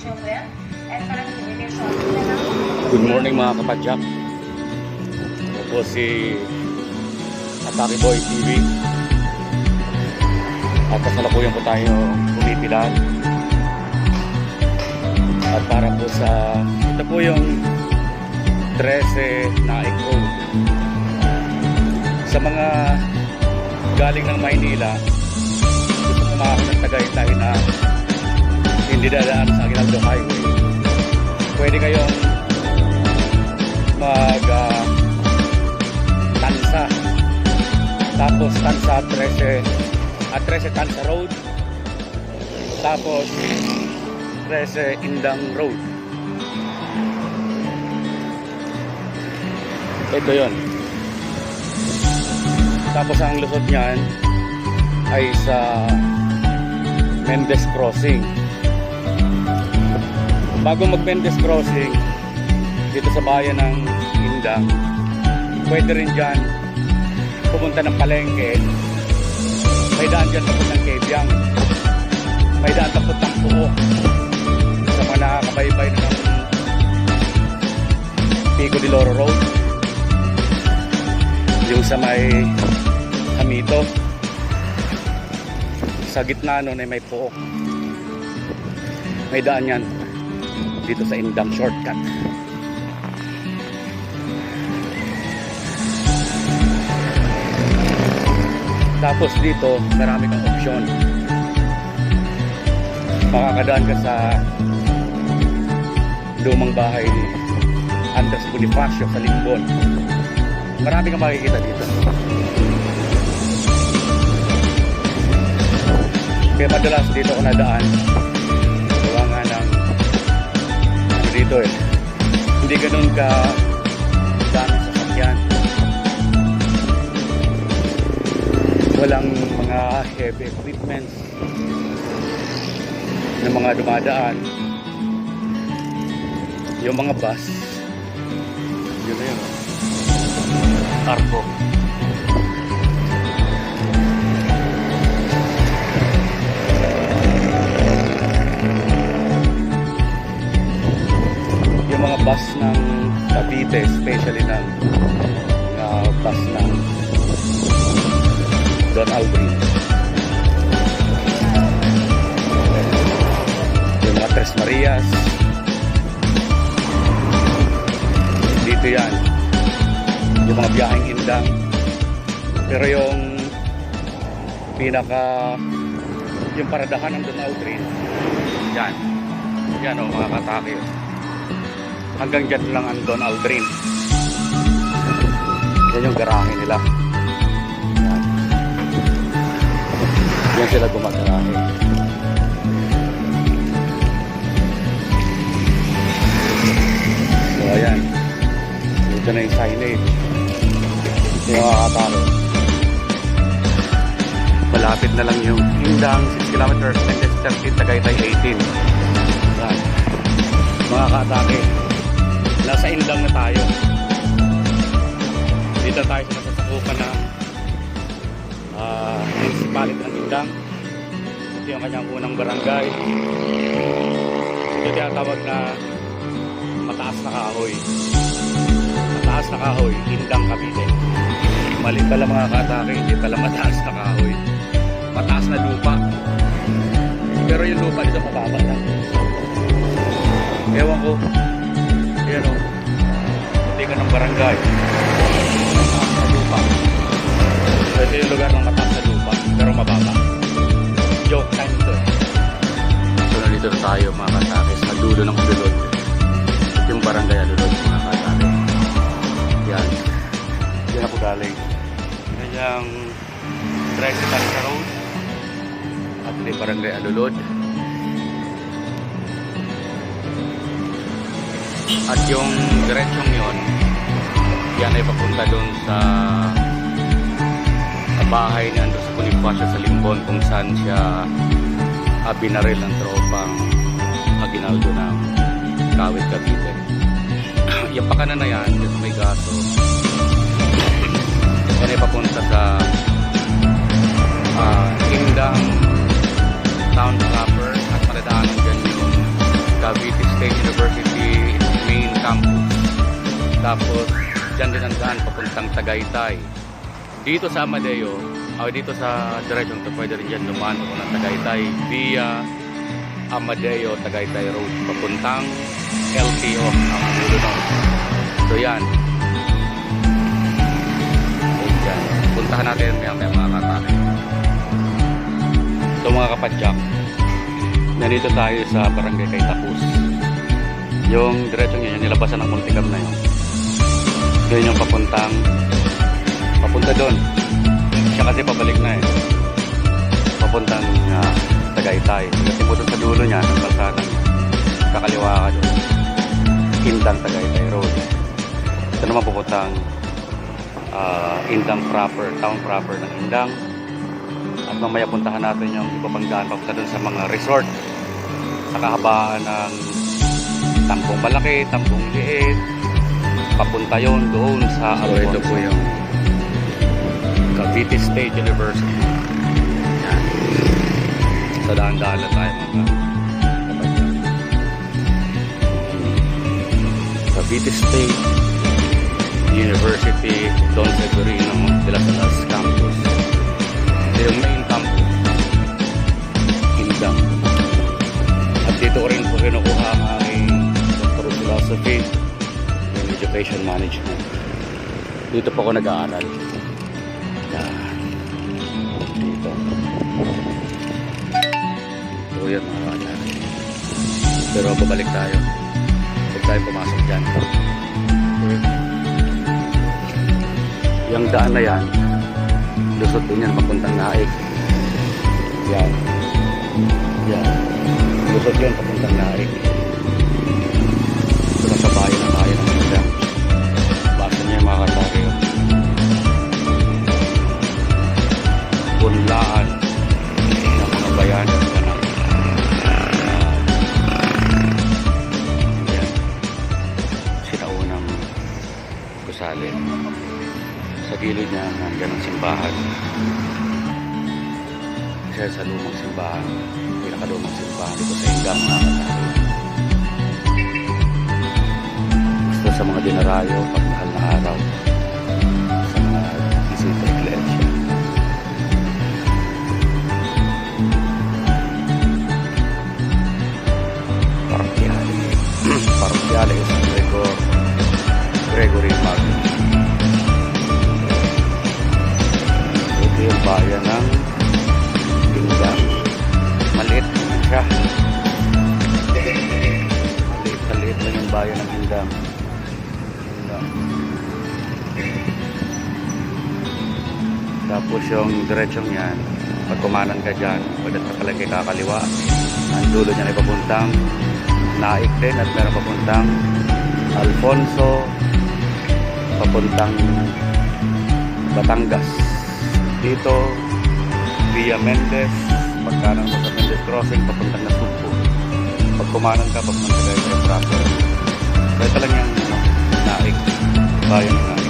children and currently relation to Good morning mga kapadyak. Ako po si Atake Boy TV. At kasalukuyan po tayo pumipilan. At para po sa ito po yung 13 na Road. Sa mga galing ng Maynila, gusto ko makakita ng Tagaytay na hindi dadaan sa Aguinaldo Highway. Pwede kayong Tansa, tapos Tansa 13 Tansa Road, tapos 13 Indang Road. Ito yon. Tapos ang lusot niyan ay sa Mendez Crossing. Bago mag Mendez Crossing dito sa bayan ng Indang, pwede rin dyan pumunta ng Palengke. May daan dyan papuntang Kebyang, may daan papuntang Puo sa mga nakakabaybay na ng Pico de Loro Road, yung sa may Hamito. Sa gitna nun ay may Puo. May daan yan dito sa Indang shortcut. Tapos dito, marami kang opsyon. Makakadaan ka sa lumang bahay ni Andres Bonifacio sa Limbon. Marami kang makikita dito. Kaya madalas dito ako nadaan. Gawa nga ng dito hindi ganun ka daming sasakyan. Walang mga heavy equipment na mga dumadaan. Yung mga bus, yun na yun, Arco. Yung mga bus ng Cavite, especially ng bus ng Don Aldrin, yung mga Tres Marias, dito yan, yung mga biyaheng Indang. Pero yung yung paradahan ng Don Aldrin, yan o mga katake, hanggang dyan lang ang Don Aldrin. Yan yung garahe nila. Yan sila gumagarahe. So ayan, dito na yung signage. Ito yung makakataro. Malapit na lang yung Indang, 6 kilometers, Mendez 13, Tagaytay 18. Yan, mga kaatake, nasa Indang na tayo. Dito tayo sa nasasakupan ng municipality ng Indang. Ito yung kanyang unang barangay. Ito tinatawag na Mataas na Kahoy. Mataas na Kahoy, Indang, Cavite. Mali pala mga kaatake, hindi pala Mataas na Kahoy, mataas na lupa. Pero yung lupa dito mababa lang. Ewan ko, yan o, hindi ka ng barangay, mataas na lupa. Ito yung lugar ng mataas na lupa, pero mababa. Joke time ito. So nandito na tayo mga katake sa dulo ng Alulod. Yung barangay Alulod mga katake. Yan. Yan na po galing. Yan yung 13 Tansa Road at ito yung barangay Alulod. At yung diretsong yun, yan ay papunta doon sa bahay ni Andres Bonifacio sa Limbon, kung saan siya binaril ng tropang Aguinaldo ng Kawit, Cavite. Yung pakanan na yan, dito may gaso, yan ay papunta sa Indang town proper, at paradaanan dyan yung Cavite State University main campus. Tapos dyan din ang daan papuntang Tagaytay. Dito sa Amadeo, dito sa direksyon to, pwede rin dyan dumaan papuntang Tagaytay via Amadeo Tagaytay Road papuntang LTO ang ulo nun. So yan. Yan. Puntahan natin may mga katake. So mga kapadyak, nandito tayo sa barangay Kaytapus. Yung diretsong yun, yung nilabasan ng multicam na yun. Yun yung papunta doon. Siya kasi pabalik na eh. Papuntang Tagaytay. Kasi po doon sa dulo niya, ng kalsada niya, kakaliwa ka doon. Indang Tagaytay Road. Ito naman pupuntang Indang proper, town proper ng Indang. At mamaya puntahan natin yung iba pang daan papunta doon sa mga resort sa kahabaan ng Tampong Malaki, Tampong Liit, papunta yon doon sa Alfonso. Ito po yung Cavite State University. Yan. Sa daan-daan na tayo mga kapatid. Cavite State University Don Severino de las Alas Campus. Ito yung main campus. Indang. At dito ko rin po kinukuha ang aking Doctor of Philosophy in Education Management. Dito po ako nag-aaral. Yan. Dito. So yan mga kanya. Pero babalik tayo. Huwag tayo pumasok dyan. Yung daan na yan, lusot din yan papuntang Naik. Yan. Yan. Lusot yan papuntang Naik. Ito na sa bayan ng Indang. Basta niya yung mga katake. Punlaan ng mga bayan ng Banak. Yan. Sinaunang gusali. Sa gilid niya nandiyan ang simbahan. Isa sa lumang simbahan, pinakalumang simbahan dito sa Indang mga katake. Gusto sa mga dinarayo pagmahal na araw sa mga bisita iglesia. Parokyale San Gregory Magno. Ito yung bayan ng Indang. Maliit siya. Maliit lang yung bayan ng Indang. Tapos yung diretsong yan, pag kumanan ka dyan, pwede ka pala kay kakaliwa. Ang dulo niya ay papuntang Naik din at meron papuntang Alfonso, papuntang Batangas. Dito via Mendez, pagkanan mo sa Mendez Crossing papuntang Nasugbu. Pag kumanan ka papuntang Tagaytay proper. Ito lang yung Naik, bayan ng Naik.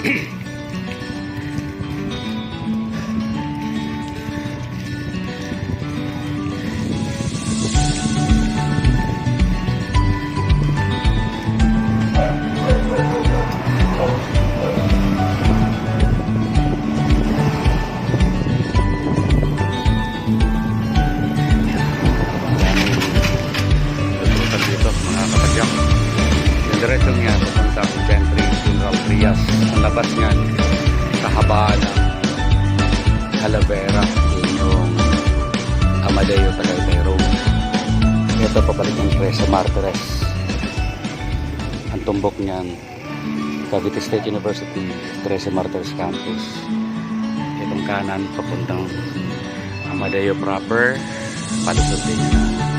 Tututan dito mga kapatyak. Yung diretsong yan, papuntang Gentry Funeral Trias. Ang labas niyan, kahabaan ng Calavera. Yun yung Amadeo Tagaytay Road. Ito pabalik ng Teresa Martires. Ang tumbok niyan, Cavite State University, Teresa Martires Campus. Itong kanan, papuntang Amadeo proper, palusot din na